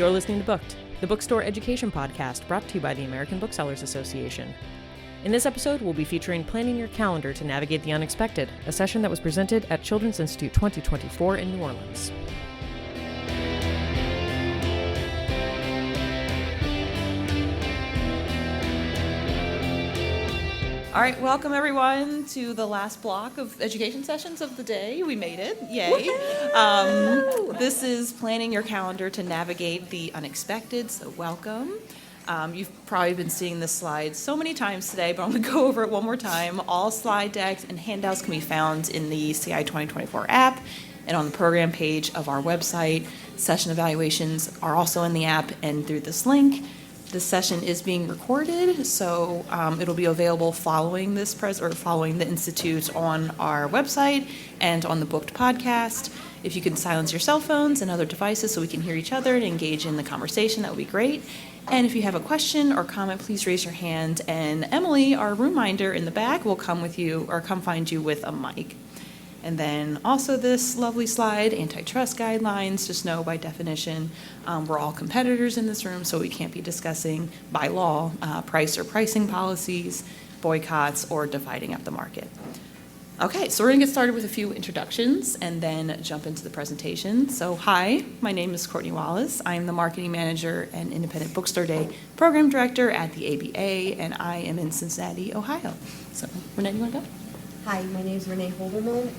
You're listening to Booked, the bookstore education podcast brought to you by the American Booksellers Association. In this episode, we'll be featuring Planning Your Calendar to Navigate the Unexpected, a session that was presented at Children's Institute 2024 in New Orleans. All right, welcome everyone to the last block of education sessions of the day. We made it, yay. This is Planning Your Calendar to Navigate the Unexpected, so welcome. You've probably been seeing this slide so many times today, but I'm going to go over it one more time. All slide decks and handouts can be found in the Ci2024 app and on the program page of our website. Session evaluations are also in the app and through this link. This session is being recorded, so it'll be available following this following the Institute on our website and on the Booked podcast. If you can silence your cell phones and other devices so we can hear each other and engage in the conversation, that would be great. And if you have a question or comment, please raise your hand, and Emily, our room minder in the back, will come with you or come find you with a mic. And then also this lovely slide, antitrust guidelines. Just know by definition, we're all competitors in this room, so we can't be discussing by law price or pricing policies, boycotts, or dividing up the market. Okay, so we're gonna get started with a few introductions and then jump into the presentation. So hi, my name is Courtney Wallace. I'm the Marketing Manager and Independent Bookstore Day Program Director at the ABA, and I am in Cincinnati, Ohio. So Renee, you wanna go? Hi, my name is Renee Holderman.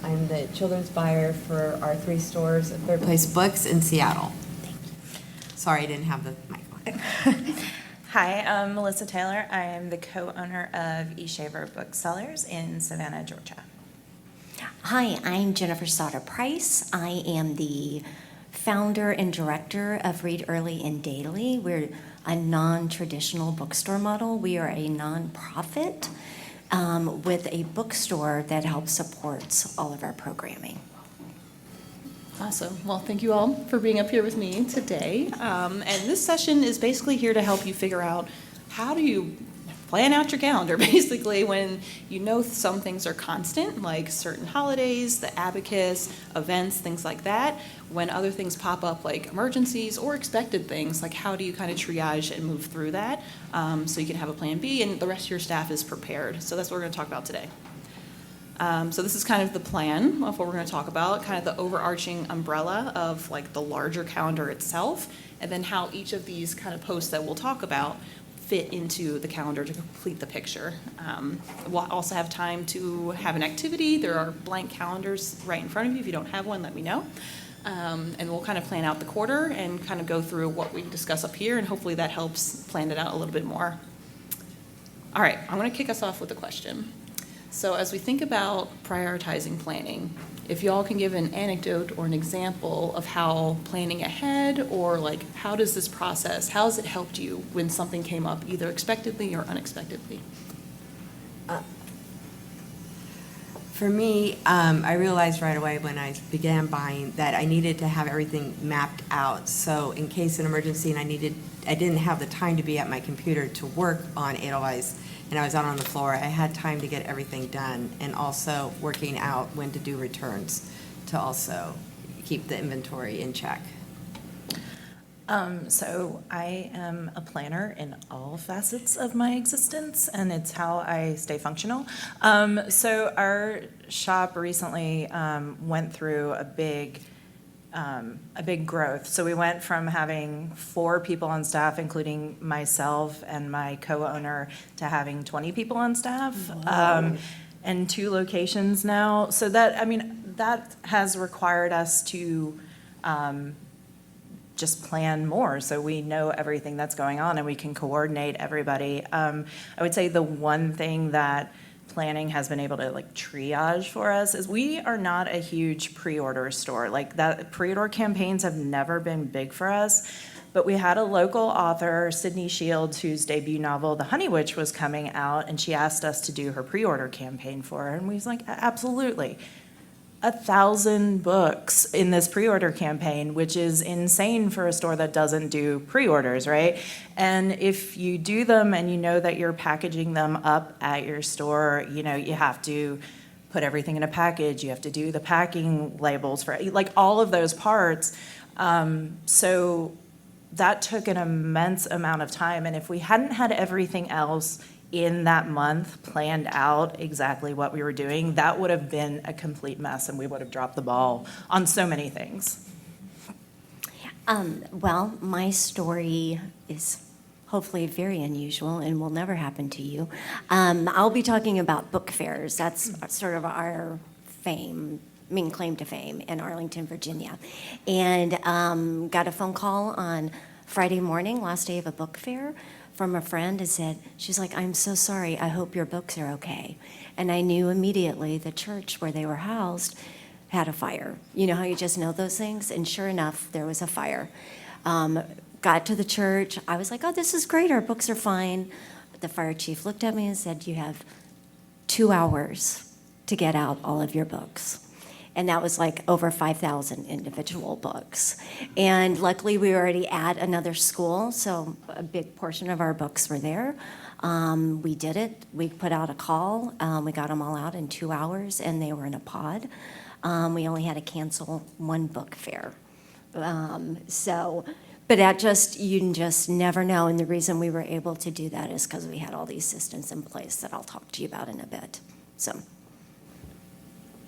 I'm the children's buyer for our 3 stores at Third Place Books in Seattle. Sorry, I didn't have the mic on. Hi, I'm Melissa Taylor. I am the co-owner of Eshaver Booksellers in Savannah, Georgia. Hi, I'm Jennifer Sauter Price. I am the founder and director of Read Early and Daily. We're a non-traditional bookstore model. We are a nonprofit with a bookstore that helps supports all of our programming. Awesome. Well, thank you all for being up here with me today. And this session is basically here to help you figure out how do you plan out your calendar, basically, when you know some things are constant, like certain holidays, the ABACUS, events, things like that. When other things pop up, like emergencies or expected things, like how do you kind of triage and move through that so you can have a plan B and the rest of your staff is prepared. So that's what we're going to talk about today. So this is kind of the plan of what we're going to talk about, kind of the overarching umbrella of like the larger calendar itself, and then how each of these kind of posts that we'll talk about fit into the calendar to complete the picture. We'll also have time to have an activity. There are blank calendars right in front of you. If you don't have one, let me know. And we'll kind of plan out the quarter and kind of go through what we discuss up here, and hopefully that helps plan it out a little bit more. All right, I'm going to kick us off with a question. So as we think about prioritizing planning, if you all can give an anecdote or an example of how planning ahead, or like how does this process, how has it helped you when something came up either expectedly or unexpectedly? For me, I realized right away when I began buying that I needed to have everything mapped out. So in case of an emergency and I didn't have the time to be at my computer to work on Edelweiss, and I was out on the floor, I had time to get everything done, and also working out when to do returns to also keep the inventory in check. So I am a planner in all facets of my existence, and it's how I stay functional. So our shop recently went through a big growth. So we went from having 4 people on staff, including myself and my co-owner, to having 20 people on staff, and 2 locations now. So that has required us to just plan more, so we know everything that's going on and we can coordinate everybody. I would say the one thing that planning has been able to like triage for us is we are not a huge pre-order store. Like that, pre-order campaigns have never been big for us, but we had a local author, Sydney Shields, whose debut novel, The Honey Witch, was coming out, and she asked us to do her pre-order campaign for her, and we was like, absolutely. 1,000 books in this pre-order campaign, which is insane for a store that doesn't do pre-orders, right? And if you do them and you know that you're packaging them up at your store, you know, you have to put everything in a package, you have to do the packing labels for, like, all of those parts. So that took an immense amount of time. And if we hadn't had everything else in that month planned out exactly what we were doing, that would have been a complete mess and we would have dropped the ball on so many things. Well, my story is hopefully very unusual and will never happen to you. I'll be talking about book fairs. That's sort of our main claim to fame in Arlington, Virginia. And got a phone call on Friday morning, last day of a book fair, from a friend and said, she's like, I'm so sorry, I hope your books are okay. And I knew immediately the church where they were housed had a fire. You know how you just know those things? And sure enough, there was a fire. Got to the church. I was like, oh, this is great. Our books are fine. The fire chief looked at me and said, you have 2 hours to get out all of your books. And that was like over 5,000 individual books. And luckily, we were already at another school, so a big portion of our books were there. We did it. We put out a call. We got them all out in 2 hours, and they were in a pod. We only had to cancel one book fair. But you just never know. And the reason we were able to do that is because we had all these systems in place that I'll talk to you about in a bit. So.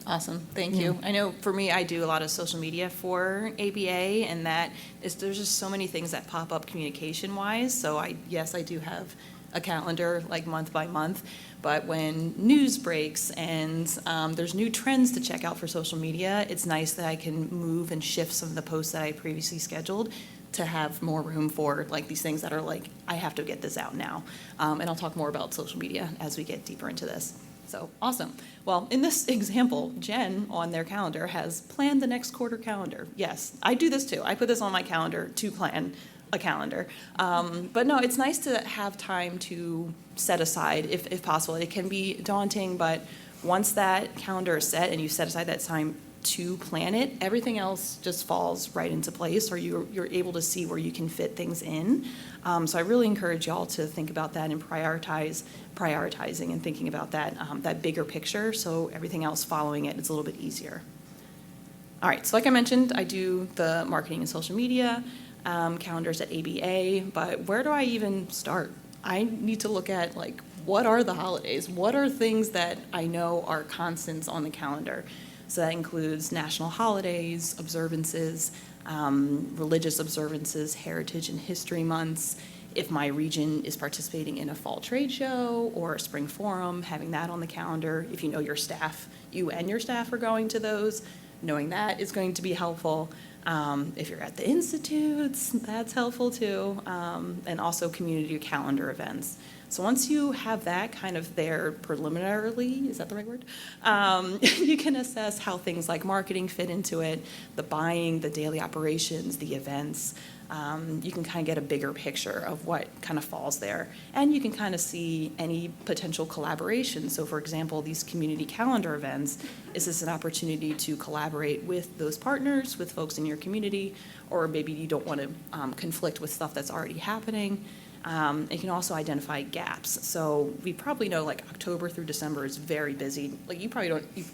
Awesome, thank you. I know for me, I do a lot of social media for ABA, and there's just so many things that pop up communication-wise. So I do have a calendar like month by month, but when news breaks and there's new trends to check out for social media, it's nice that I can move and shift some of the posts that I previously scheduled to have more room for like these things that are like, I have to get this out now. And I'll talk more about social media as we get deeper into this. So awesome. Well, in this example, Jen on their calendar has planned the next quarter calendar. Yes, I do this too. I put this on my calendar to plan a calendar. But no, it's nice to have time to set aside if possible. It can be daunting, but once that calendar is set and you set aside that time to plan it, everything else just falls right into place, or you're able to see where you can fit things in. So I really encourage y'all to think about that and prioritizing and thinking about that bigger picture, so everything else following it is a little bit easier. All right, so like I mentioned, I do the marketing and social media calendars at ABA, but where do I even start? I need to look at like, what are the holidays? What are things that I know are constants on the calendar? So that includes national holidays, observances, religious observances, heritage and history months. If my region is participating in a fall trade show or a spring forum, having that on the calendar. If you know your staff, you and your staff are going to those, knowing that is going to be helpful. If you're at the institutes, that's helpful too. And also community calendar events. So once you have that kind of there preliminarily, is that the right word? You can assess how things like marketing fit into it, the buying, the daily operations, the events. You can kind of get a bigger picture of what kind of falls there. And you can kind of see any potential collaboration. So for example, these community calendar events, is this an opportunity to collaborate with those partners, with folks in your community, or maybe you don't want to conflict with stuff that's already happening. It can also identify gaps. So we probably know like October through December is very busy. Like you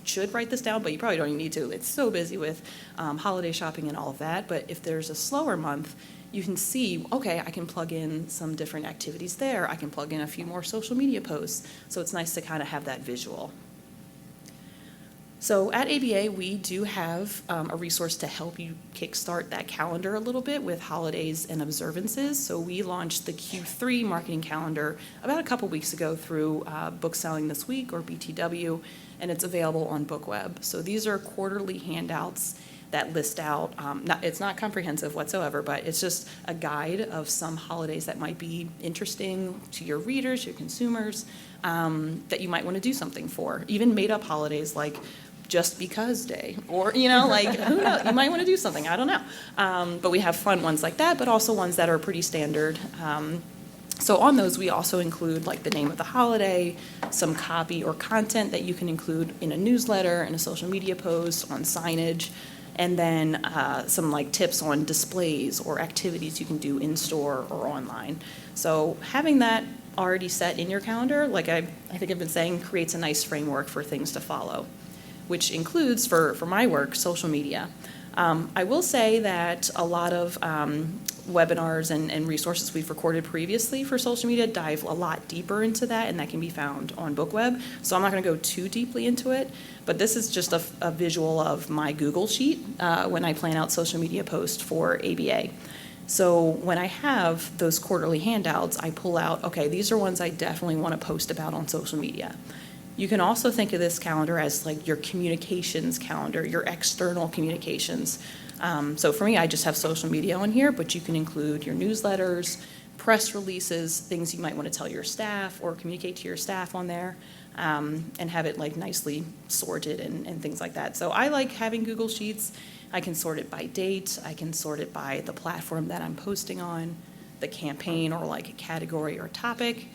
should write this down, but you probably don't even need to. It's so busy with holiday shopping and all of that. But if there's a slower month, you can see, okay, I can plug in some different activities there. I can plug in a few more social media posts. So it's nice to kind of have that visual. So at ABA, we do have a resource to help you kickstart that calendar a little bit with holidays and observances. So we launched the Q3 marketing calendar about a couple weeks ago through Bookselling This Week, or BTW, and it's available on BookWeb. So these are quarterly handouts that list out, it's not comprehensive whatsoever, but it's just a guide of some holidays that might be interesting to your readers, your consumers, that you might want to do something for. Even made up holidays like Just Because Day, or, like, who knows, you might want to do something, I don't know. But we have fun ones like that, but also ones that are pretty standard. So on those, we also include like the name of the holiday, some copy or content that you can include in a newsletter, in a social media post, on signage, and then some like tips on displays or activities you can do in store or online. So having that already set in your calendar, like I think I've been saying, creates a nice framework for things to follow, which includes, for my work, social media. I will say that a lot of webinars and resources we've recorded previously for social media dive a lot deeper into that, and that can be found on BookWeb. So I'm not going to go too deeply into it, but this is just a visual of my Google Sheet when I plan out social media posts for ABA. So when I have those quarterly handouts, I pull out, okay, these are ones I definitely want to post about on social media. You can also think of this calendar as like your communications calendar, your external communications. So for me, I just have social media on here, but you can include your newsletters, press releases, things you might want to tell your staff or communicate to your staff on there, and have it like nicely sorted and things like that. So I like having Google Sheets. I can sort it by date. I can sort it by the platform that I'm posting on, the campaign or like a category or topic,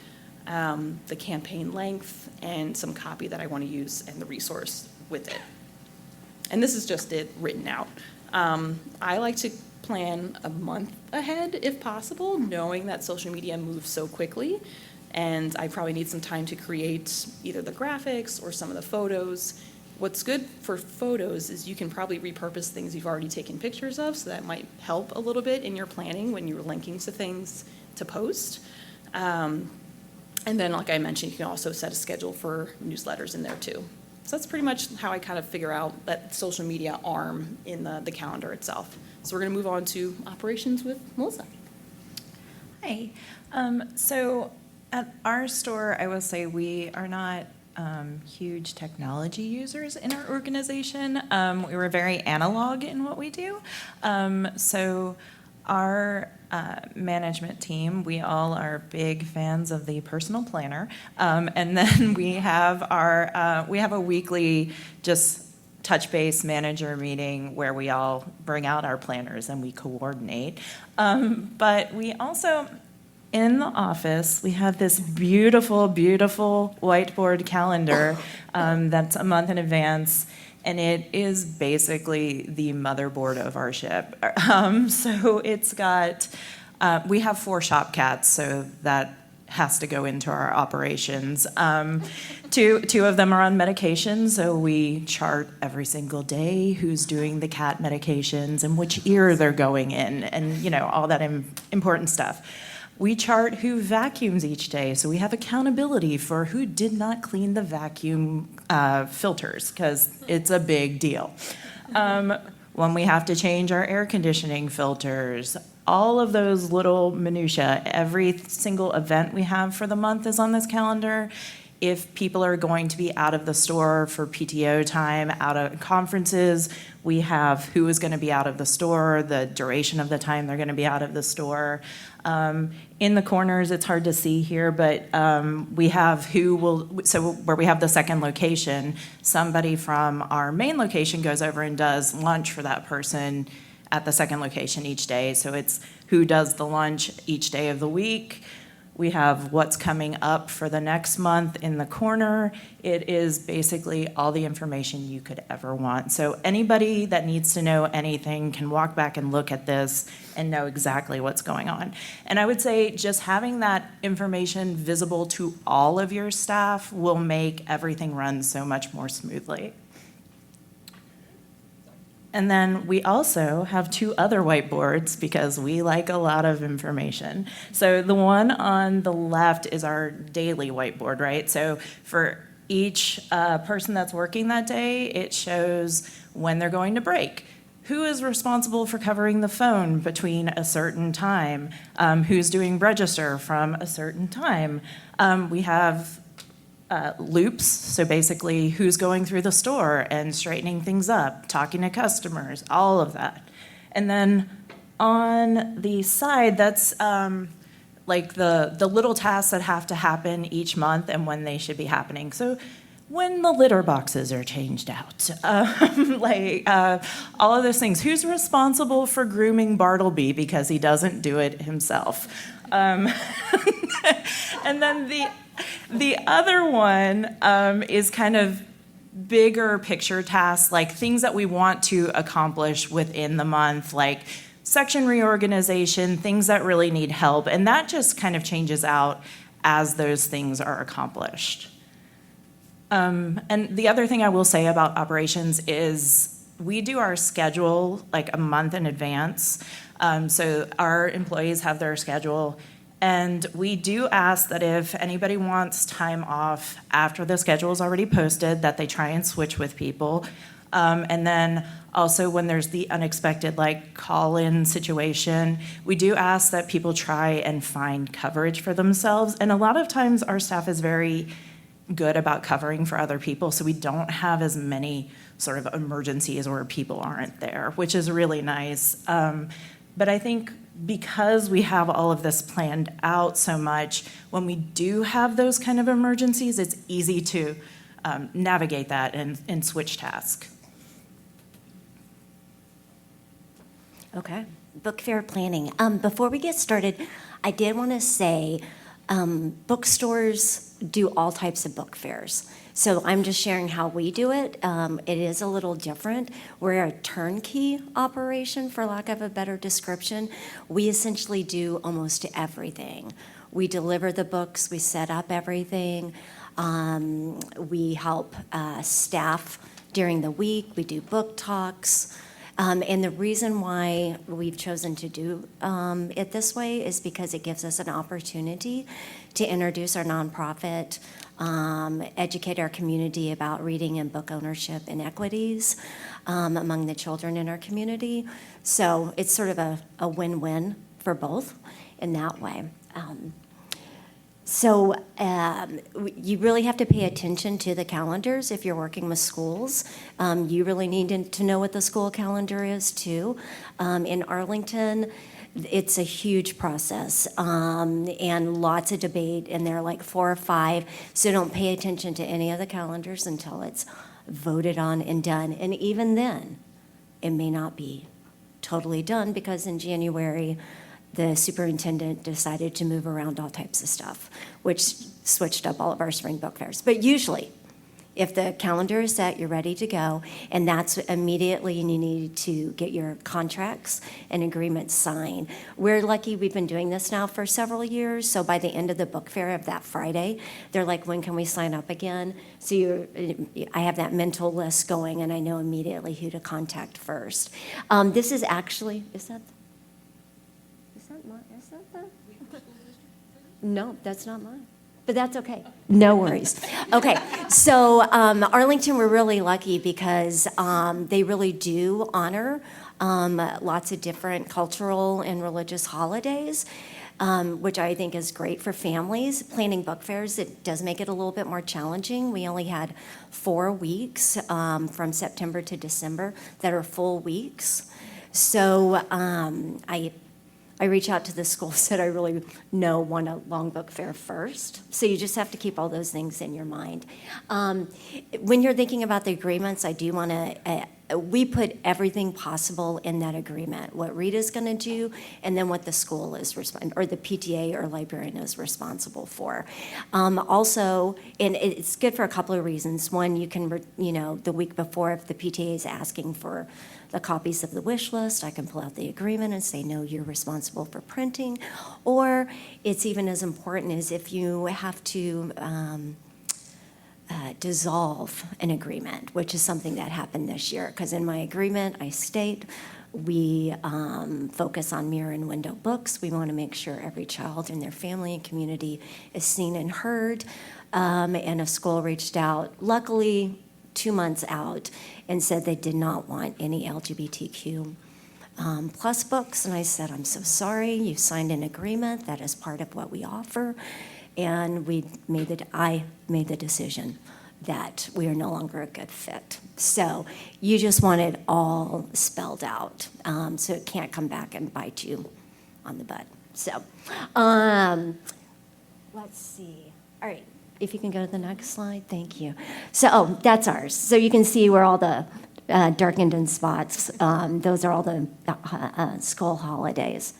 the campaign length, and some copy that I want to use and the resource with it. And this is just it written out. I like to plan a month ahead if possible, knowing that social media moves so quickly, and I probably need some time to create either the graphics or some of the photos. What's good for photos is you can probably repurpose things you've already taken pictures of, so that might help a little bit in your planning when you're linking to things to post. And then, like I mentioned, you can also set a schedule for newsletters in there too. So that's pretty much how I kind of figure out that social media arm in the calendar itself. So we're going to move on to operations with Melissa. Hi. So at our store, I will say we are not huge technology users in our organization. We were very analog in what we do. So our management team, we all are big fans of the personal planner. And then we have a weekly just touch base manager meeting where we all bring out our planners and we coordinate. But we also, in the office, we have this beautiful, beautiful whiteboard calendar that's a month in advance, and it is basically the motherboard of our ship. So it's got, we have 4 shop cats, so that has to go into our operations. Two of them are on medication, so we chart every single day who's doing the cat medications and which ear they're going in, and all that important stuff. We chart who vacuums each day, so we have accountability for who did not clean the vacuum filters, because it's a big deal. When we have to change our air conditioning filters, all of those little minutia, every single event we have for the month is on this calendar. If people are going to be out of the store for PTO time, out of conferences, we have who is going to be out of the store, the duration of the time they're going to be out of the store. In the corners, it's hard to see here, but we have so where we have the second location, somebody from our main location goes over and does lunch for that person at the second location each day. So it's who does the lunch each day of the week. We have what's coming up for the next month in the corner. It is basically all the information you could ever want. So anybody that needs to know anything can walk back and look at this and know exactly what's going on. And I would say just having that information visible to all of your staff will make everything run so much more smoothly. And then we also have 2 other whiteboards because we like a lot of information. So the one on the left is our daily whiteboard, right? So for each person that's working that day, it shows when they're going to break. Who is responsible for covering the phone between a certain time? Who's doing register from a certain time? We have loops, so basically who's going through the store and straightening things up, talking to customers, all of that. And then on the side, that's like the little tasks that have to happen each month and when they should be happening. So when the litter boxes are changed out, all of those things. Who's responsible for grooming Bartleby because he doesn't do it himself? And then the other one is kind of bigger picture tasks, like things that we want to accomplish within the month, like section reorganization, things that really need help. And that just kind of changes out as those things are accomplished. And the other thing I will say about operations is we do our schedule like a month in advance. So our employees have their schedule. And we do ask that if anybody wants time off after the schedule is already posted, that they try and switch with people. And then also when there's the unexpected like call-in situation, we do ask that people try and find coverage for themselves. And a lot of times our staff is very good about covering for other people, so we don't have as many sort of emergencies where people aren't there, which is really nice. But I think because we have all of this planned out so much, when we do have those kind of emergencies, it's easy to navigate that and switch tasks. Okay, book fair planning. Before we get started, I did want to say bookstores do all types of book fairs. So I'm just sharing how we do it. It is a little different. We're a turnkey operation, for lack of a better description. We essentially do almost everything. We deliver the books, we set up everything, we help staff during the week, we do book talks. And the reason why we've chosen to do it this way is because it gives us an opportunity to introduce our nonprofit, educate our community about reading and book ownership inequities among the children in our community. So it's sort of a win-win for both in that way. So you really have to pay attention to the calendars if you're working with schools. You really need to know what the school calendar is too. In Arlington, it's a huge process and lots of debate, and there are like 4 or 5, so don't pay attention to any of the calendars until it's voted on and done. And even then, it may not be totally done because in January, the superintendent decided to move around all types of stuff, which switched up all of our spring book fairs. But usually, if the calendar is set, you're ready to go, and that's immediately you need to get your contracts and agreements signed. We're lucky we've been doing this now for several years, so by the end of the book fair of that Friday, they're like, when can we sign up again? So I have that mental list going, and I know immediately who to contact first. This is actually, is that No, that's not mine. But that's okay. No worries. Okay, so Arlington, we're really lucky because they really do honor lots of different cultural and religious holidays, which I think is great for families. Planning book fairs, it does make it a little bit more challenging. We only had 4 weeks from September to December that are full weeks. So I reach out to the schools that I really know want a long book fair first. So you just have to keep all those things in your mind. When you're thinking about the agreements, I do want to, we put everything possible in that agreement, what Rita's going to do, and then what the school is, or the PTA or librarian is responsible for. Also, and it's good for a couple of reasons. One, you can, the week before, if the PTA is asking for the copies of the wish list, I can pull out the agreement and say, no, you're responsible for printing. Or it's even as important as if you have to dissolve an agreement, which is something that happened this year. Because in my agreement, I state we focus on mirror and window books. We want to make sure every child in their family and community is seen and heard. And a school reached out, luckily 2 months out, and said they did not want any LGBTQ plus books. And I said, I'm so sorry, you signed an agreement, that is part of what we offer. And I made the decision that we are no longer a good fit. So you just want it all spelled out, so it can't come back and bite you on the butt. So let's see. All right. If you can go to the next slide, thank you. So, that's ours. So you can see where all the darkened in spots, those are all the school holidays.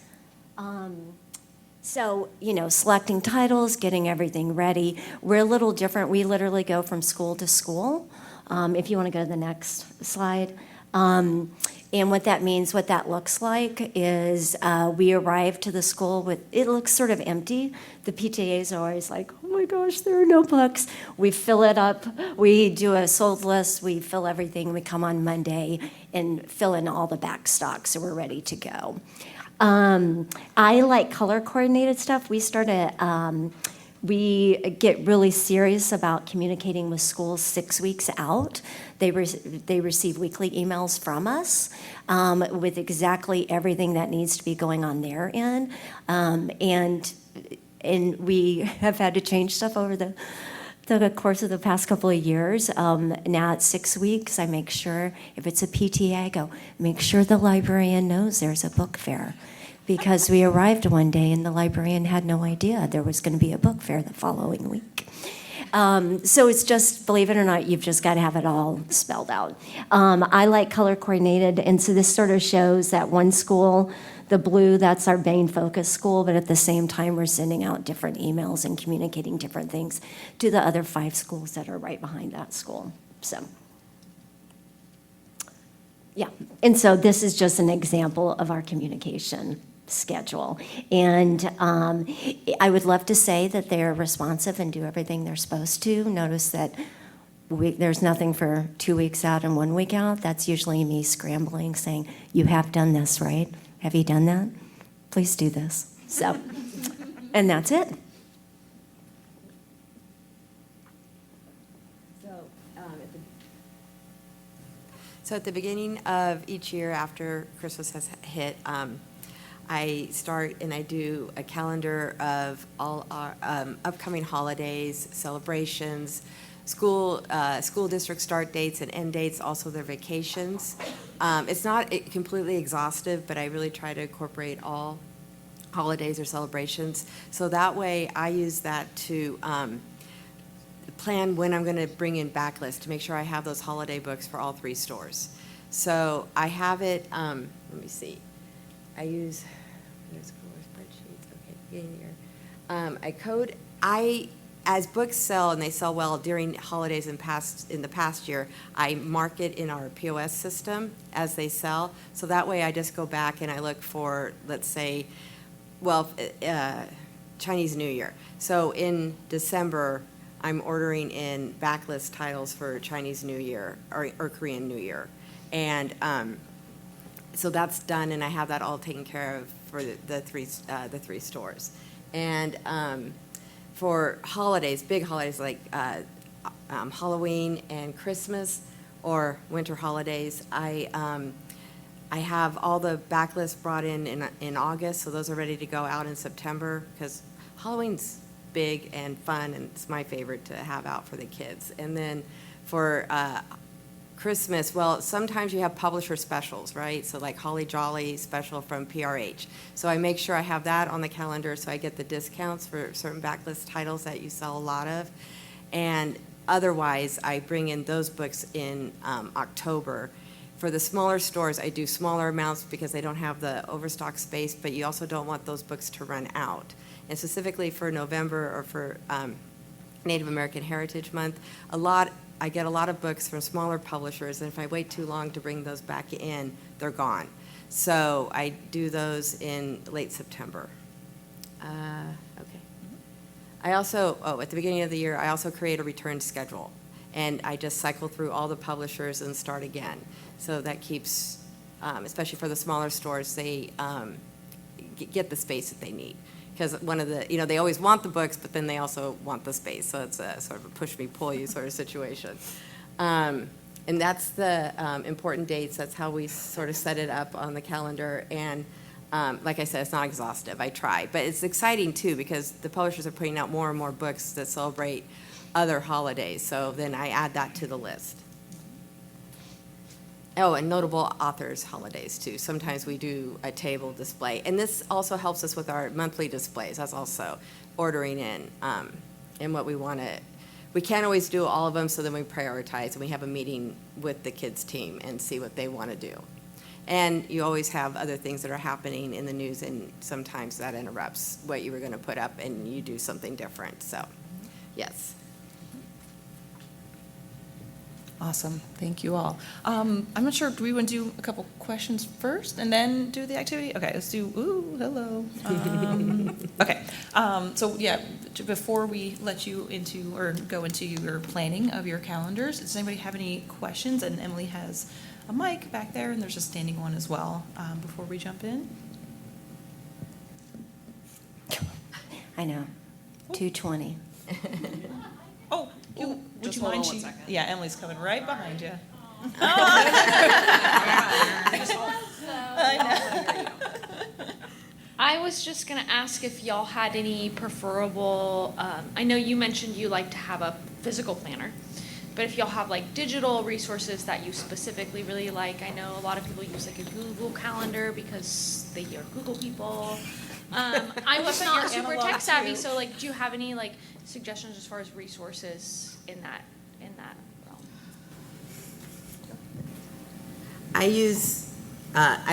So, selecting titles, getting everything ready. We're a little different. We literally go from school to school. If you want to go to the next slide. And what that means, what that looks like is we arrive to the school with, it looks sort of empty. The PTAs are always like, oh my gosh, there are no books. We fill it up. We do a sold list. We fill everything. We come on Monday and fill in all the back stock, so we're ready to go. I like color-coordinated stuff. We get really serious about communicating with schools 6 weeks out. They receive weekly emails from us with exactly everything that needs to be going on their end. And we have had to change stuff over the course of the past couple of years. Now at 6 weeks, I make sure, if it's a PTA, I go, make sure the librarian knows there's a book fair. Because we arrived one day and the librarian had no idea there was going to be a book fair the following week. So it's just, believe it or not, you've just got to have it all spelled out. I like color coordinated, and so this sort of shows that one school, the blue, that's our main focus school, but at the same time we're sending out different emails and communicating different things to the other 5 schools that are right behind that school. So, yeah, and so this is just an example of our communication schedule. And I would love to say that they're responsive and do everything they're supposed to. Notice that there's nothing for 2 weeks out and 1 week out. That's usually me scrambling, saying, you have done this, right? Have you done that? Please do this. So, and that's it. So at the beginning of each year after Christmas has hit, I start and I do a calendar of all our upcoming holidays, celebrations, school district start dates and end dates, also their vacations. It's not completely exhaustive, but I really try to incorporate all holidays or celebrations. So that way I use that to plan when I'm going to bring in backlist to make sure I have those holiday books for all 3 stores. So I have it, let me see. I use, there's color spreadsheets, okay, beginning of the year. As books sell and they sell well during holidays in the past year, I mark it in our POS system as they sell. So that way I just go back and I look for, let's say, Chinese New Year. So in December, I'm ordering in backlist titles for Chinese New Year or Korean New Year. And so that's done, and I have that all taken care of for the three stores. And for holidays, big holidays like Halloween and Christmas or winter holidays, I have all the backlists brought in August, so those are ready to go out in September because Halloween's big and fun, and it's my favorite to have out for the kids. And then for Christmas, well, sometimes you have publisher specials, right? So like Holly Jolly special from PRH. So I make sure I have that on the calendar so I get the discounts for certain backlist titles that you sell a lot of. And otherwise, I bring in those books in October. For the smaller stores, I do smaller amounts because they don't have the overstock space, but you also don't want those books to run out. And specifically for November or for Native American Heritage Month, I get a lot of books from smaller publishers, and if I wait too long to bring those back in, they're gone. So I do those in late September. Okay. I also, at the beginning of the year, I also create a return schedule, and I just cycle through all the publishers and start again. So that keeps, especially for the smaller stores, they get the space that they need. Because one of the, they always want the books, but then they also want the space. So it's a sort of a push-me-pull-you sort of situation. And that's the important dates. That's how we sort of set it up on the calendar. And like I said, it's not exhaustive. I try. But it's exciting, too, because the publishers are putting out more and more books that celebrate other holidays. So then I add that to the list. Oh, and notable authors' holidays, too. Sometimes we do a table display. And this also helps us with our monthly displays. That's also ordering in and what we want to. We can't always do all of them, so then we prioritize. And we have a meeting with the kids' team and see what they want to do. And you always have other things that are happening in the news, and sometimes that interrupts what you were going to put up, and you do something different. So, yes. Awesome. Thank you all. I'm not sure, do we want to do a couple questions first and then do the activity? Okay, let's do, ooh, hello. Okay. So, yeah, before we let you into or go into your planning of your calendars, does anybody have any questions? And Emily has a mic back there, and there's a standing one as well. Before we jump in, I know, 220. oh, would just you hold mind? on 1 second. Yeah, Emily's coming right behind you. I was just going to ask if y'all had any preferable, I know you mentioned you like to have a physical planner, but if y'all have like digital resources that you specifically really like. I know a lot of people use like a Google Calendar because they are Google people. I was not you're super analog tech savvy, too. so like, do you have any like suggestions as far as resources in that realm? I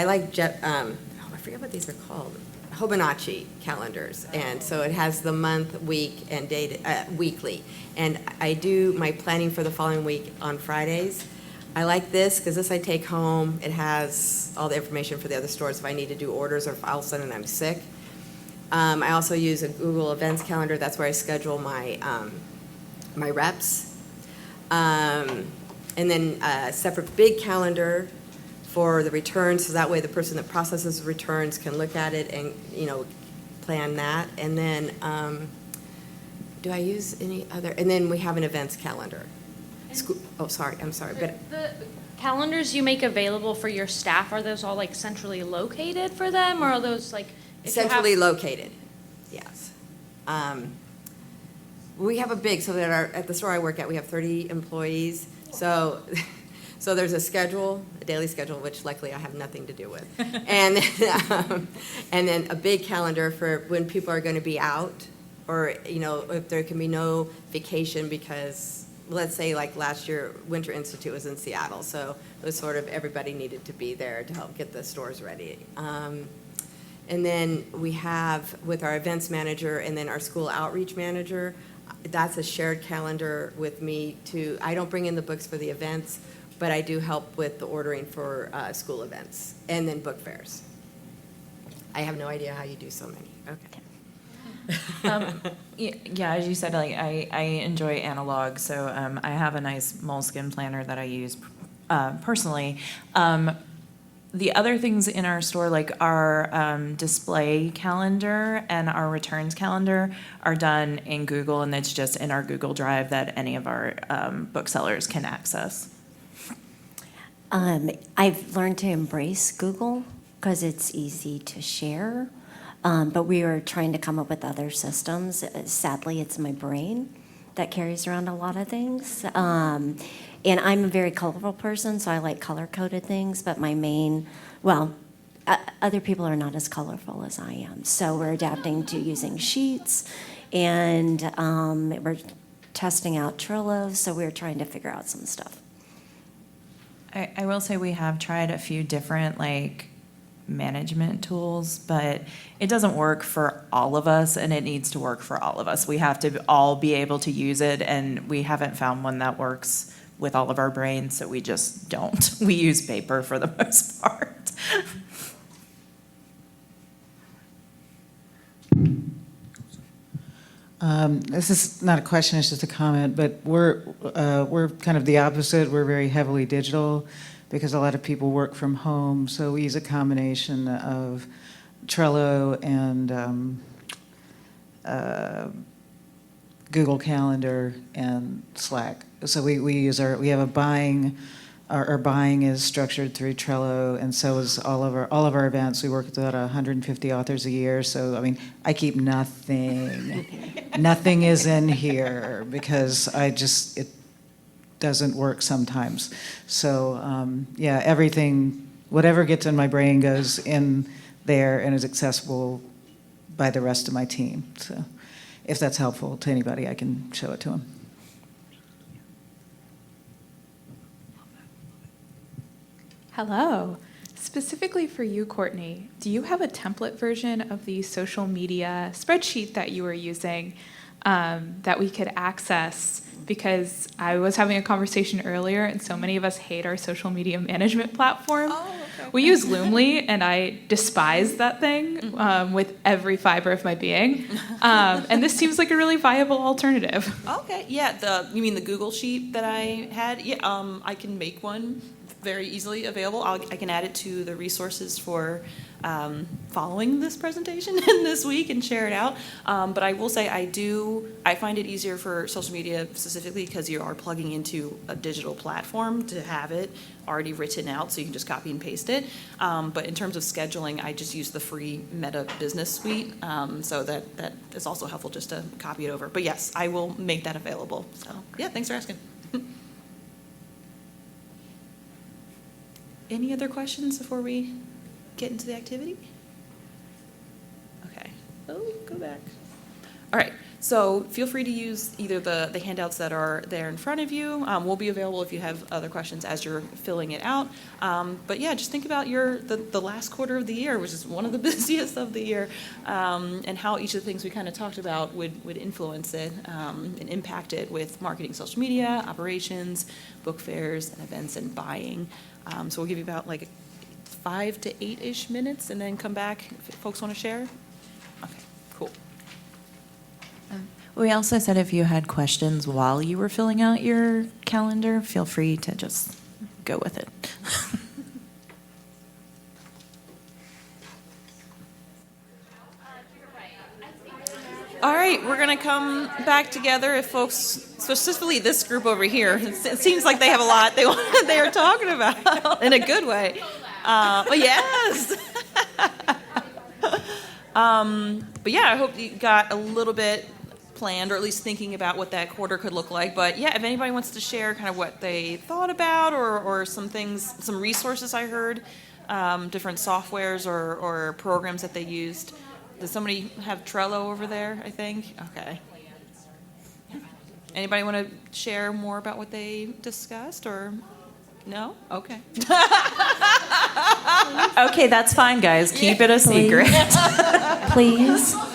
like, I forget what these are called, Hobonichi calendars. And so it has the month, week, and date, weekly. And I do my planning for the following week on Fridays. I like this because this I take home. It has all the information for the other stores if I need to do orders or if all of a sudden I'm sick. I also use a Google Events calendar. That's where I schedule my my reps. And then a separate big calendar for the returns, so that way the person that processes returns can look at it and, plan that. And then, do I use any other? And then we have an events calendar. I'm sorry, but The calendars you make available for your staff, are those all like centrally located for them, or are those like? if you have- centrally located, yes. We have so that at the store I work at, we have 30 employees. So there's a schedule, a daily schedule, which luckily I have nothing to do with. And then a big calendar for when people are going to be out, or, if there can be no vacation because, let's say like last year, Winter Institute was in Seattle. So it was sort of everybody needed to be there to help get the stores ready. And then we have with our events manager and then our school outreach manager, that's a shared calendar with me too. I don't bring in the books for the events, but I do help with the ordering for school events and then book fairs. I have no idea how you do so many. Okay. Yeah, as you said, like I enjoy analog, so I have a nice moleskin planner that I use personally. The other things in our store, like our display calendar and our returns calendar, are done in Google, and it's just in our Google Drive that any of our booksellers can access. I've learned to embrace Google because it's easy to share, but we are trying to come up with other systems. Sadly, it's my brain that carries around a lot of things. And I'm a very colorful person, so I like color-coded things, but other people are not as colorful as I am. So we're adapting to using sheets, and we're testing out Trello, so we're trying to figure out some stuff. I will say we have tried a few different management tools, but it doesn't work for all of us, and it needs to work for all of us. We have to all be able to use it, and we haven't found one that works with all of our brains, so we just don't. We use paper for the most part. This is not a question, it's just a comment, but we're kind of the opposite. We're very heavily digital because a lot of people work from home, so we use a combination of Trello and Google Calendar and Slack. So we have a buying. Our buying is structured through Trello, and so is all of our events. We work with about 150 authors a year. So I keep nothing. Nothing is in here because it doesn't work sometimes. So everything, whatever gets in my brain goes in there and is accessible by the rest of my team. So if that's helpful to anybody, I can show it to them. Hello. Specifically for you, Courtney, do you have a template version of the social media spreadsheet that you were using that we could access? Because I was having a conversation earlier, and so many of us hate our social media management platform. Oh, We use Loomly, and I despise that thing with every fiber of my being. And this seems like a really viable alternative. Okay, yeah, you mean the Google Sheet that I had? Yeah, I can make one very easily available. I can add it to the resources for following this presentation in this week and share it out. But I will say I find it easier for social media specifically because you are plugging into a digital platform to have it already written out so you can just copy and paste it. But in terms of scheduling, I just use the free Meta Business Suite, so that is also helpful just to copy it over. But yes, I will make that available. So yeah, thanks for asking. Any other questions before we get into the activity? Okay. Oh, go back. All right. So feel free to use either the handouts that are there in front of you. Will be available if you have other questions as you're filling it out. But yeah, just think about the last quarter of the year, which is one of the busiest of the year, and how each of the things we kind of talked about would influence it and impact it with marketing, social media, operations, book fairs, and events and buying. So we'll give you about like 5 to 8-ish minutes and then come back if folks want to share. Okay, cool. We also said if you had questions while you were filling out your calendar, feel free to just go with it. All right, we're going to come back together if folks, specifically this group over here, it seems like they have a lot they are talking about in a good way. But yes. But yeah, I hope you got a little bit planned, or at least thinking about what that quarter could look like. But yeah, if anybody wants to share kind of what they thought about or some things, some resources I heard, different softwares or programs that they used. Does somebody have Trello over there, I think? Okay. Anybody want to share more about what they discussed, or no? Okay. Okay, that's fine, guys. Keep it a secret. Please. Okay.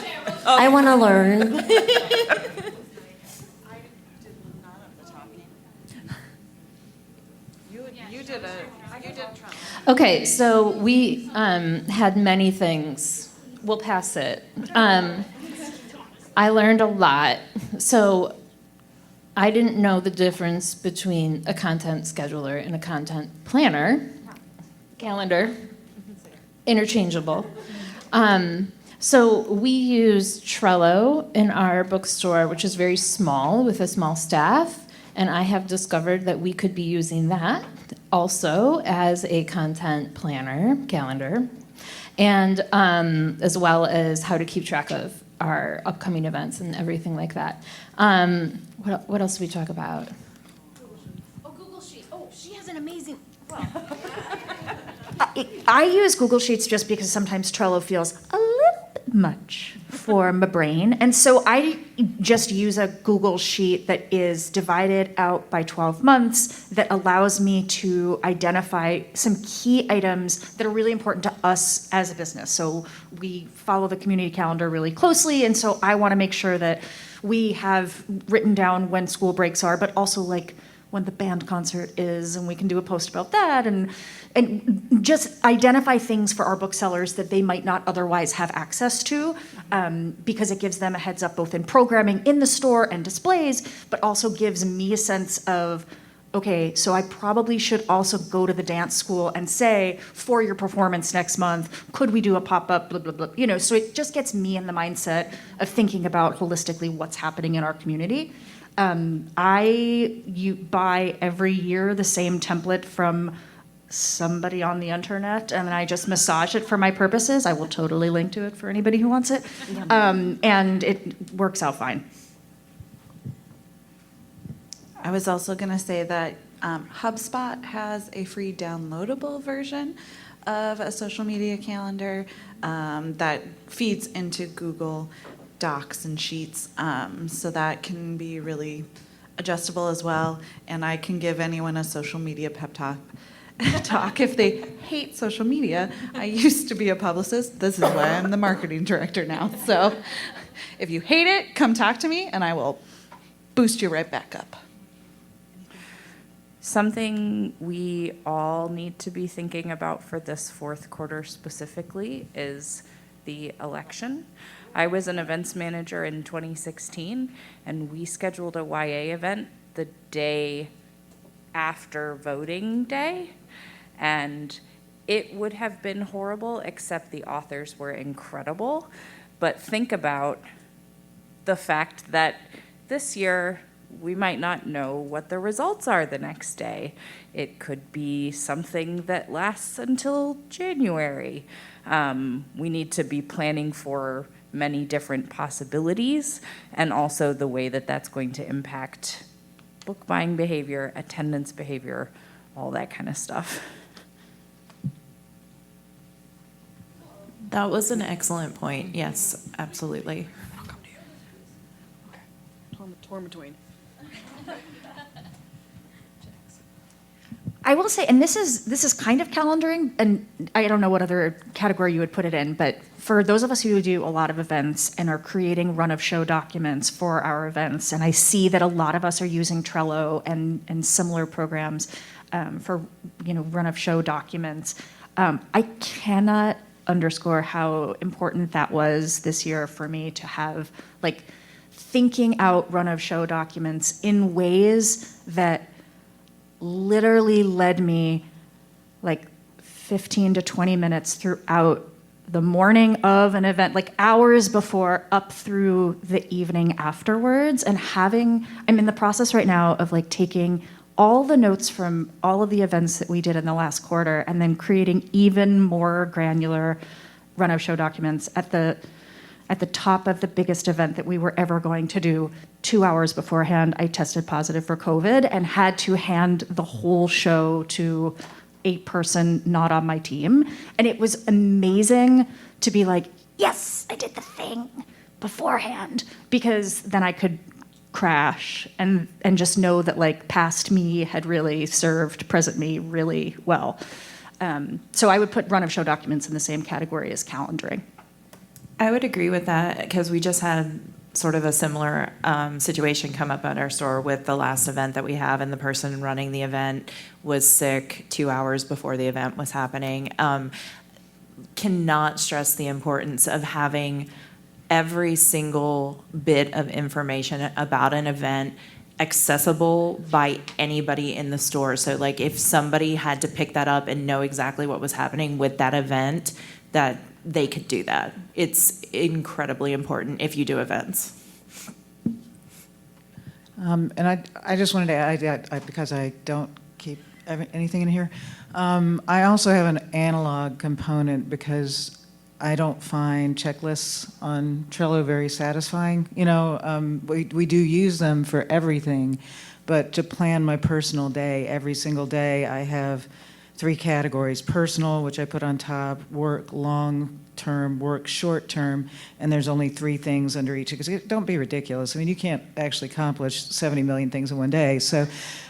I want to learn. Okay, so we had many things. We'll pass it. I learned a lot. So I didn't know the difference between a content scheduler and a content planner. Calendar, interchangeable. So we use Trello in our bookstore, which is very small with a small staff. And I have discovered that we could be using that also as a content planner calendar, and as well as how to keep track of our upcoming events and everything like that. What else did we talk about? Oh, Google Sheets. Oh, she has an amazing. Well, I use Google Sheets just because sometimes Trello feels a little bit much for my brain. And so I just use a Google Sheet that is divided out by 12 months that allows me to identify some key items that are really important to us as a business. So we follow the community calendar really closely, and so I want to make sure that we have written down when school breaks are, but also like when the band concert is, and we can do a post about that, and just identify things for our booksellers that they might not otherwise have access to, because it gives them a heads up both in programming in the store and displays, but also gives me a sense of, okay, so I probably should also go to the dance school and say, for your performance next month, could we do a pop-up, blah, blah, blah. You know, so it just gets me in the mindset of thinking about holistically what's happening in our community. You buy every year the same template from somebody on the internet, and I just massage it for my purposes. I will totally link to it for anybody who wants it. And it works out fine. I was also going to say that HubSpot has a free downloadable version of a social media calendar that feeds into Google Docs and Sheets, so that can be really adjustable as well. And I can give anyone a social media pep talk if they hate social media. I used to be a publicist. This is why I'm the marketing director now. So if you hate it, come talk to me and I will boost you right back up. Something we all need to be thinking about for this fourth quarter specifically is the election. I was an events manager in 2016, and we scheduled a YA event the day after voting day, and it would have been horrible, except the authors were incredible. But think about the fact that this year we might not know what the results are the next day. It could be something that lasts until January. We need to be planning for many different possibilities, and also the way that that's going to impact book buying behavior, attendance behavior, all that kind of stuff. That was an excellent point. Yes, absolutely. I'll come to you. Okay. Torn between. I will say, and this is kind of calendaring, and I don't know what other category you would put it in, but for those of us who do a lot of events and are creating run-of-show documents for our events, and I see that a lot of us are using Trello and similar programs for run-of-show documents. I cannot underscore how important that was this year for me to have thinking out run-of-show documents in ways that literally led me 15 to 20 minutes throughout the morning of an event, hours before up through the evening afterwards. And I'm in the process right now of taking all the notes from all of the events that we did in the last quarter and then creating even more granular run-of-show documents at the top of the biggest event that we were ever going to do. 2 hours beforehand, I tested positive for COVID and had to hand the whole show to a person not on my team. And it was amazing to be like, yes, I did the thing beforehand, because then I could crash and just know that past me had really served present me really well. So I would put run-of-show documents in the same category as calendaring. I would agree with that, because we just had sort of a similar situation come up at our store with the last event that we have, and the person running the event was sick 2 hours before the event was happening. Cannot stress the importance of having every single bit of information about an event accessible by anybody in the store. So if somebody had to pick that up and know exactly what was happening with that event, that they could do that. It's incredibly important if you do events. And I just wanted to add, because I don't keep anything in here, I also have an analog component because I don't find checklists on Trello very satisfying. We do use them for everything, but to plan my personal day, every single day, I have 3 categories: personal, which I put on top; work, long-term; work, short-term. And there's only 3 things under each. Because don't be ridiculous. I mean, you can't actually accomplish 70 million things in one day. So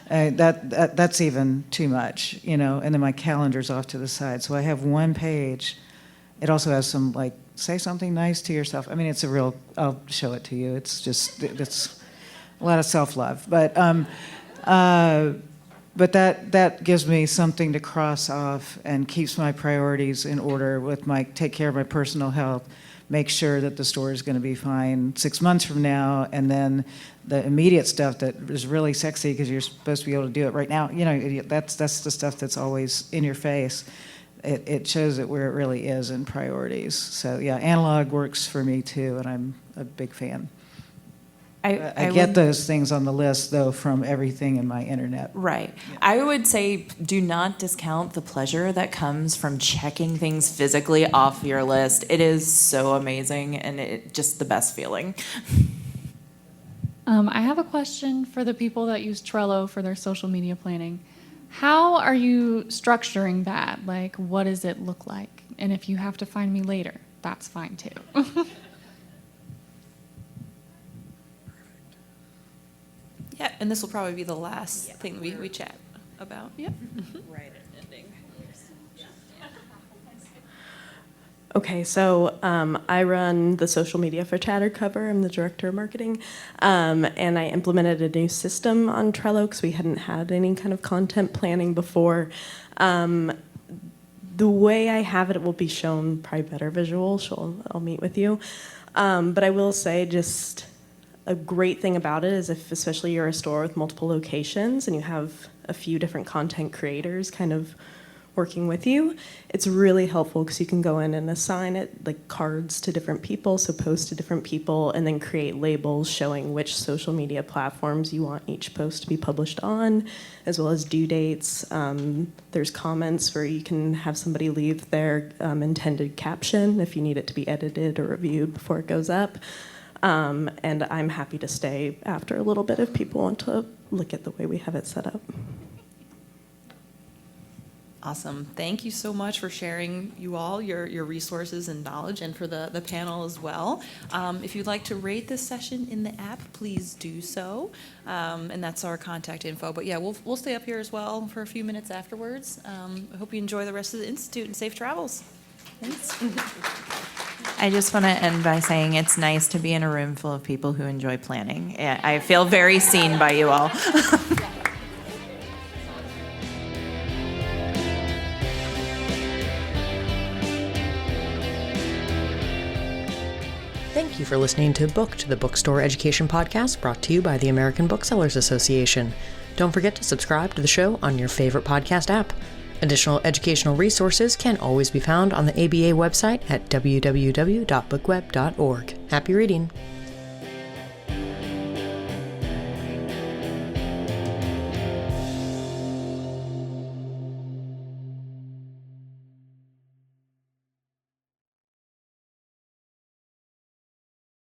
that's even too much, And then my calendar's off to the side. So I have one page. It also has some say something nice to yourself. I mean, it's I'll show it to you. It's a lot of self-love. But that gives me something to cross off and keeps my priorities in order with take care of my personal health, make sure that the store is going to be fine 6 months from now, and then the immediate stuff that is really sexy because you're supposed to be able to do it right now. That's the stuff that's always in your face. It shows it where it really is in priorities. So yeah, analog works for me too, and I'm a big fan. I get those things on the list, though, from everything in my internet. Right. Yeah. I would say do not discount the pleasure that comes from checking things physically off your list. It is so amazing, and it just the best feeling. I have a question for the people that use Trello for their social media planning. How are you structuring that? What does it look like? And if you have to find me later, that's fine too. Yeah, and this will probably be the last thing we chat about. Yep. Right at ending. Okay, so I run the social media for Chattercover. I'm the director of marketing, and I implemented a new system on Trello because we hadn't had any kind of content planning before. The way I have it, it will be shown probably better visual. I'll meet with you, but I will say just a great thing about it is if especially you're a store with multiple locations and you have a few different content creators kind of working with you, it's really helpful because you can go in and assign it like cards to different people, so post to different people, and then create labels showing which social media platforms you want each post to be published on, as well as due dates. There's comments where you can have somebody leave their intended caption if you need it to be edited or reviewed before it goes up. And I'm happy to stay after a little bit if people want to look at the way we have it set up. Awesome. Thank you so much for sharing, you all, your resources and knowledge, and for the panel as well. If you'd like to rate this session in the app, please do so. And that's our contact info. But yeah, we'll stay up here as well for a few minutes afterwards. I hope you enjoy the rest of the Institute and safe travels. Thanks. I just want to end by saying it's nice to be in a room full of people who enjoy planning. I feel very seen by you all. Thank you for listening to Booked, the bookstore education podcast brought to you by the American Booksellers Association. Don't forget to subscribe to the show on your favorite podcast app. Additional educational resources can always be found on the ABA website at www.bookweb.org. Happy reading!